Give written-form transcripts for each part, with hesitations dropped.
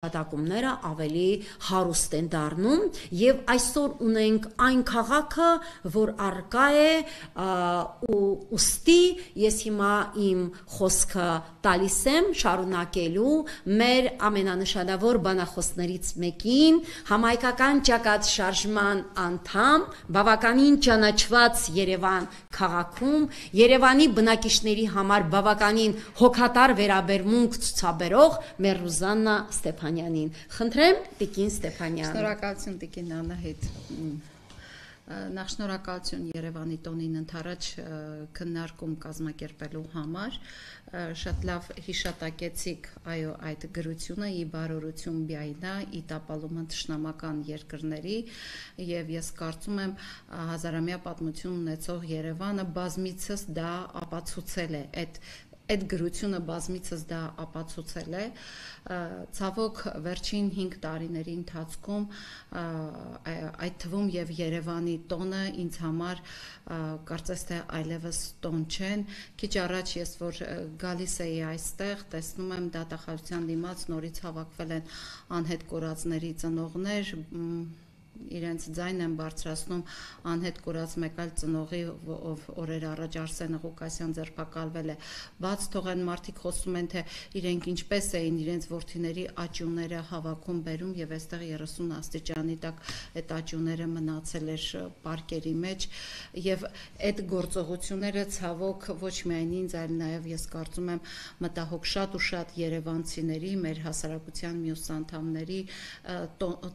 նշանակումները ավելի հարուստ են դառնում եւ այսօր ունենք այն քաղաքը, որ արկա է ու ուստի ես հիմա իմ խոսքը տալիս եմ շարունակելու մեր ամենանշանավոր բանախոսներից մեկին, համայնքական ճակատ շարժման անդամ, բավականին ճանաչված Երևան քաղաքում, Երևանի բնակիչների համար բավականին հոգատար վերաբերմունք ցուցաբերող Մերուզաննա Ստեփանյանին։ Խնդրեմ, Տիկին Ստեփանյան։ Շնորհակալություն Տիկին Անահիտ։ Նախ շնորհակալություն Երևանի տոնին ընդառաջ քննարկում կազմակերպելու համար։ Շատ լավ հիշատակեցիք, այո, այդ գրությունը՝ ի բարօրություն Բիայնա, ի տապալումը թշնամական երկրների, եւ ես կարծում եմ հազարամյա պատմություն ունեցող Երևանը բազմիցս դա ապացուցել է, այդ գրությունը բազմիցս դա ապացուցել է, ցավոք վերջին 5 տարիների ընթացքում այդ թվում եւ Երևանի տոնը ինձ համար կարծես թե այլևս տոն չեն։ Քիչ առաջ ես որ գալիս էի այստեղ, տեսնում եմ դատախազության դիմաց նորից հավաքվել են անհետ կորածների ծնողներ, իրենց ձայն են բարձրացնում անհետ կորած մեկ այլ ծնողի, ով օրեր առաջ Արսենը Ղուկասյան ձերբակալվել է, բաց թողեն մարդիկ խոսում են, թե իրենք ինչպես էին իրենց որդիների աճյուները հավաքում բերում եւ այստեղ 30 աստիճանի տակ այդ աճյուները մնացել էր պարկերի մեջ եւ այդ գործողությունները ցավոք ոչ միայն ինձ, այլ նաեւ ես կարծում եմ մտահոգ շատ ու շատ երևանցիների, մեր հասարակության մյուս անդամների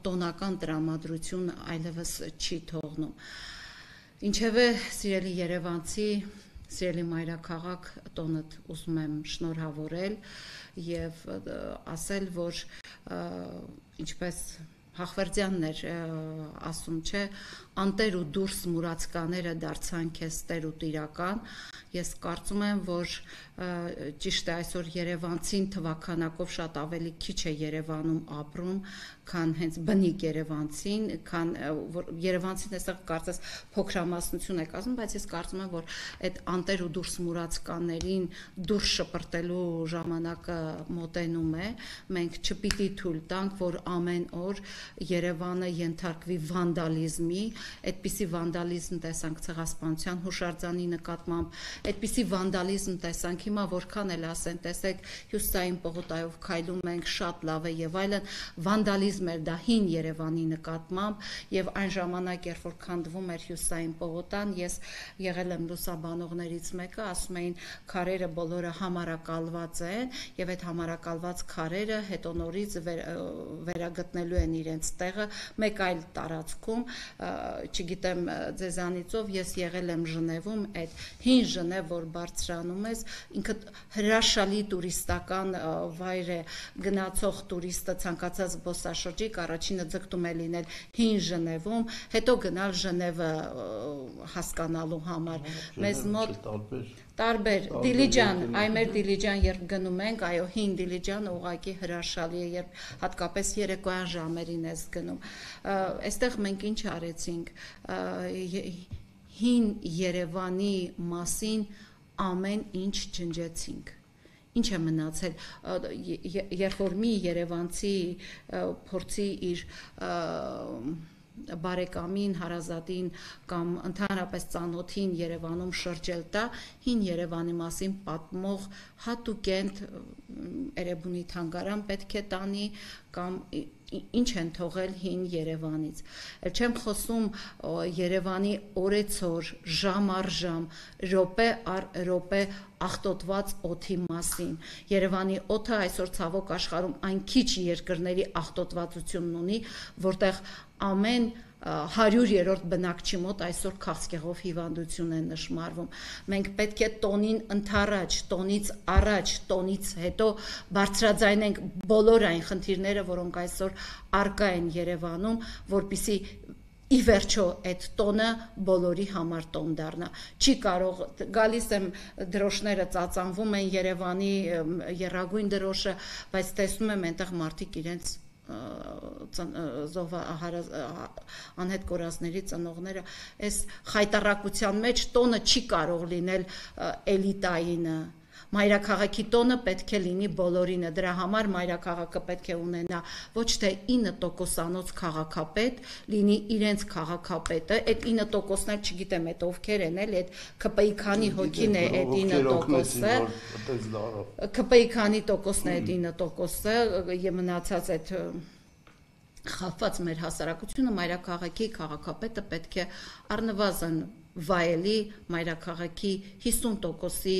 տոնական տրամադրություն այլևս չի թողնում։ Ինչևէ, սիրելի երևանցի, սիրելի մայրաքաղաք, տոնդ ուզում եմ շնորհավորել եւ ասել, որ ինչպես Հախվերդյանն էր ասում, չէ, անտեր ու դուրս մուրացկաները դարձան քեզ տեր ու տիրական։ Ես կարծում եմ, որ ճիշտ է այսօր երևանցին թվականակով շատ ավելի քիչ է Երևանում ապրում, քան հենց բնիկ երևանցին, քան երևանցին այստեղ կարծես փոքրամասնություն է կազմում, բայց ես կարծում եմ, որ այդ անտեր ու դուրս մուրացկաններին դուրս շպրտելու ժամանակը մոտենում է։ Մենք չպիտի թույլ տանք, որ ամեն օր Երևանը ենթարկվի վանդալիզմի, այդպիսի վանդալիզմ տեսանք ցեղասպանության հուշարձանի նկատմամբ, այդպիսի վանդալիզմ տեսանք հիմա որքան էլ ասեն, տեսեք հյուսիսային պողոտայով քայլում ենք, շատ լավ է եւ այլն, վանդալիզմ էր դա հին Երևանի նկատմամբ եւ այն ժամանակ երբ որ քանդվում էր հյուսիսային պողոտան, ես եղել եմ լուսաբանողներից մեկը, ասում էին քարերը բոլորը համարակալված են եւ այդ համարակալված քարերը հետո նորից վերագտնելու են իրենց տեղը մեկ այլ տարածքում, չգիտեմ ձեզանիցով ես եղել եմ Ժնևում, այդ հին Ժնև, որ բարձրանում ես, ինքը հրաշալի տուրիստական վայր է, գնացող տուրիստը ցանկացած զբոսաշրջիկ առաջինը ձգտում է լինել հին Ժնևում, հետո գնալ Ժնևը հասկանալու համար։ Մեզ մոտ տարբեր Դիլիջան, այ մեր Դիլիջան երբ գնում ենք, այո, հին Դիլիջանը ուղղակի հրաշալի է, երբ հատկապես երեկոյան ժամերին ես գնում։ Այստեղ մենք ինչ արեցինք, հին Երևանի մասին ամեն ինչ ջնջեցինք։ Ինչ է մնացել, երբ որ մի երևանցի փորձի իր բարեկամին, հարազատին կամ ընդհանրապես ծանոթին Երևանում շրջել տա, հին Երևանի մասին պատմող հատուկենտ Էրեբունի թանգարան պետք է տանի կամ ինչ են թողել հին Երևանից։ Չեմ խոսում Երևանի օրեցօր, ժամ առ ժամ, րոպե առ րոպե աղտոտված օդի մասին։ Երևանի օդը այսօր ցավոք աշխարհում այն քիչ երկրների աղտոտվածությունն ունի, որտեղ ամեն 100-րդ բնակչի մոտ այսօր քաղցկեղով հիվանդություն է նշմարվում։ Մենք պետք է տոնին ընդառաջ, տոնից առաջ, տոնից հետո բարձրաձայնենք բոլոր այն խնդիրները, որոնք այսօր առկա են Երևանում, որպիսի ի վերջո այդ տոնը բոլորի համար տոն դառնա։ Չի կարող, գալիս եմ դրոշները ծածանվում են Երևանի եռագույն դրոշը, բայց տեսնում եմ այնտեղ մարդիկ իրենց անհետ կորածների ծնողները, այս խայտառակության մեջ տոնը չի կարող լինել էլիտայինը, Մայրաքաղաքի տոնը պետք է լինի բոլորինը, դրա համար մայրաքաղաքը պետք է ունենա ոչ թե 9%-անոց քաղաքապետ, լինի իրենց քաղաքապետը, այդ 9%-ն էլ չգիտեմ այդ ովքեր են, այդ ԿՊ-ի քանի հոգին է այդ 9%-ը, ԿՊ-ի քանի տոկոսն է այդ 9%-ը, եւ մնացած այդ խախված մեր հասարակությունը մայրաքաղաքի քաղաքապետը պետք է առնվազն վայելի մայրաքաղաքի 50%-ի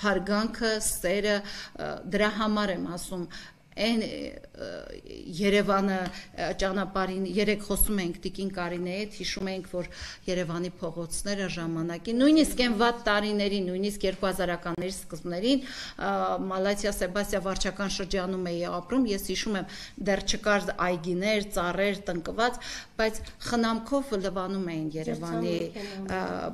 հարգանքը, սերը, դրա համար եմ ասում, այն Երևանը ճանապարհին երեք խոսում ենք Տիկին Կարինեի հետ, հիշում ենք, որ Երևանի փողոցները ժամանակին, նույնիսկ այն վատ տարիներին, նույնիսկ 2000-ականների սկզբներին, Մալաթիա Սեբաստիա վարչական շրջանում էի ապրում, ես հիշում եմ, դեռ չկար այգիներ, ծառեր, տնկված, բայց խնամքով լվանում էին Երևանի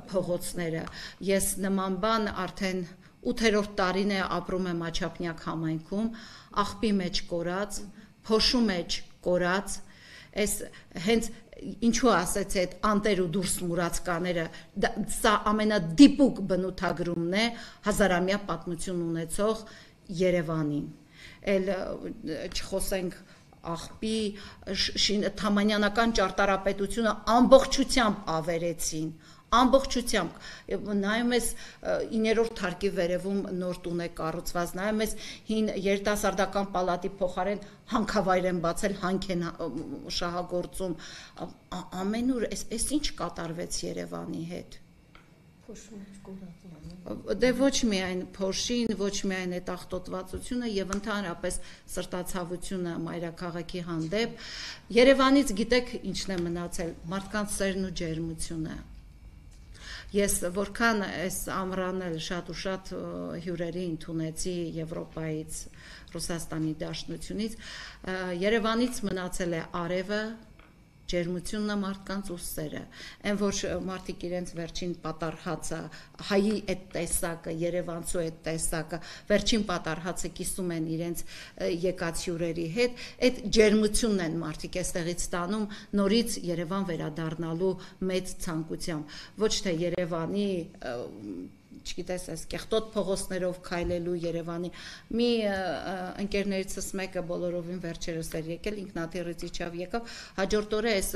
փողոցները։ Ես նման բան արդեն 8-րդ տարին է ապրում եմ Աչափնյակ համայնքում, աղբի մեջ կորած, փոշու մեջ կորած, այս հենց ինչու ասեց այդ անտեր ու դուրս մուրացկաները, սա ամենադիպուկ բնութագրումն է հազարամյա պատմություն ունեցող Երևանին, էլ չխոսենք աղբի թամանյանական ճարտարապետությունը ամբողջությամբ ավերեցին, ամբողջությամբ նայում ես 9-րդ հարկի վերևում նոր տուն է կառուցված, նայում ես հին երիտասարդական պալատի փոխարեն հանքավայր են բացել, հանք են շահագործում, ամենուր էս ինչ կատարվեց Երևանի հետ։ Դե ոչ միայն փոշին, ոչ միայն այդ աղտոտվածությունը եւ ընդհանրապես սրտացավությունը մայրաքաղաքի հանդեպ, Երևանից գիտեք ինչն է մնացել, մարդկանց սերն ու ջերմությունը։ Ես որքան այս ամռան էլ շատ ու շատ հյուրերի ընդունեցի Եվրոպայից, Ռուսաստանի Դաշնությունից, Երևանից մնացել է արևը, ջերմությունն է մարդկանց ու սերը, այն որ մարդիկ իրենց վերջին պատառհացը, հայի այդ տեսակը, երևանցու այդ տեսակը, վերջին պատառհացը կիսում են իրենց եկած հյուրերի հետ, այդ ջերմությունն են մարդիկ այստեղից ստանում նորից Երևան վերադառնալու մեծ ցանկությամբ, ոչ թե Երևանի չգիտես, այս կեղտոտ փողոցներով քայլելու Երևանի մի ընկերներիցս մեկը բոլորովին վերջերս էր եկել, ինքնաթիռից իջավ եկավ, հաջորդ օրը այս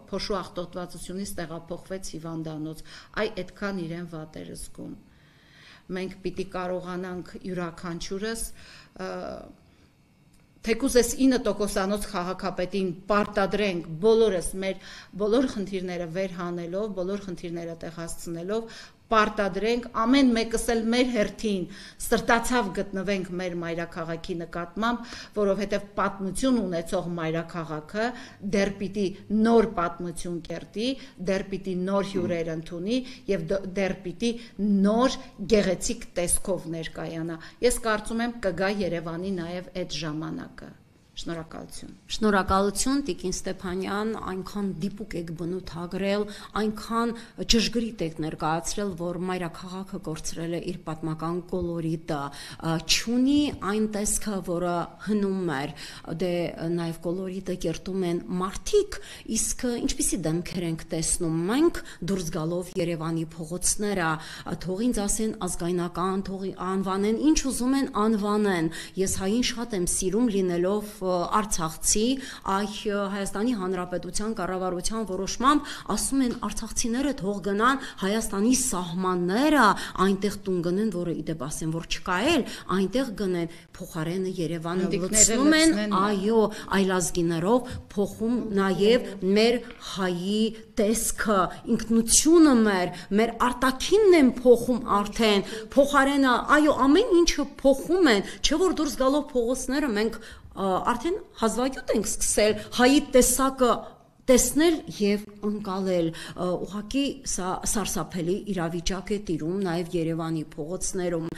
փոշու աղտոտվածությունից տեղափոխվեց հիվանդանոց, այ այդքան իրեն վատ էր զգում։ Մենք պիտի կարողանանք յուրաքանչյուրս թեկուզ այս 9%-անոց քաղաքապետին պարտադրենք բոլորս մեր բոլոր խնդիրները վեր հանելով, բոլոր խնդիրները տեղ հասցնելով, պարտադրենք ամեն մեկս էլ մեր հերթին սրտացավ գտնվենք մեր մայրաքաղաքի նկատմամբ, որովհետև պատմություն ունեցող մայրաքաղաքը դեռ պիտի նոր պատմություն կերտի, դեռ պիտի նոր հյուրեր ընդունի եւ դեռ պիտի նոր գեղեցիկ տեսքով ներկայանա։ Ես կարծում եմ կգա Երևանի նաեւ այդ ժամանակը։ Շնորհակալություն։ Շնորհակալություն Տիկին Ստեփանյան, այնքան դիպուկ եք բնութագրել, այնքան ճշգրիտ եք ներկայացրել, որ մայրաքաղաքը կորցրել է իր պատմական կոլորիտը, չունի այն տեսքը, որը հնում էր, դե նաև կոլորիտը կերտում են մարդիկ, իսկ ինչպիսի դեմքեր ենք տեսնում մենք դուրս գալով Երևանի փողոցները, թող ինձ ասեն ազգայնական, թող անվանեն, ինչ ուզում են անվանեն, ես հային շատ եմ սիրում լինելով Արցախցի, Հայաստանի Հանրապետության կառավարության որոշմամբ ասում են արցախցիները թող գնան Հայաստանի սահմանները, այնտեղ տուն գնեն, որը իդեպ ասեն, որ չկա էլ, այնտեղ գնեն, փոխարենը Երևանը լցնում են, այո, այլազգիներով, փոխում նաև մեր հայի տեսքը, ինքնությունը մեր արտաքինն են փոխում արդեն, փոխարենը, այո, ամեն ինչը փոխում են, չէ որ դուրս գալով փողոցները մենք արդեն հազվագյուտ ենք սկսել հայի տեսակը տեսնել եւ ընկալել, ուղղակի սա սարսափելի իրավիճակ է տիրում նաեւ Երևանի փողոցներում,